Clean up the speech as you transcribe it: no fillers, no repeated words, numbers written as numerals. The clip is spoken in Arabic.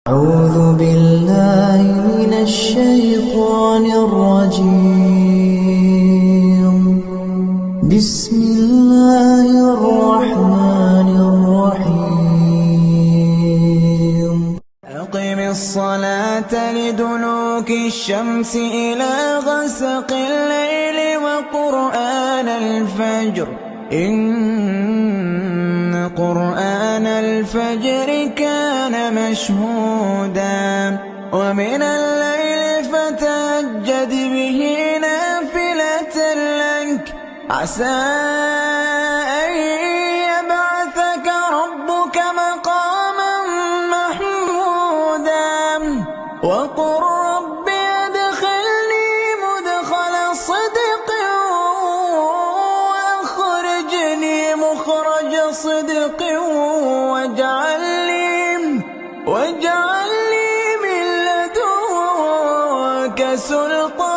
أعوذ بالله من الشيطان الرجيم. بسم الله الرحمن الرحيم. أقم الصلاة لدلوك الشمس إلى غسق الليل وقرآن الفجر إن قرآن الفجر كان مشهودا ومن الليل فتهجد به نافلة لك عسى أن يبعثك ربك مقاما محمودا وقل رب أدخلني مدخل صدق وأخرجني مخرج صدق واجعل لي من لدنك سلطانا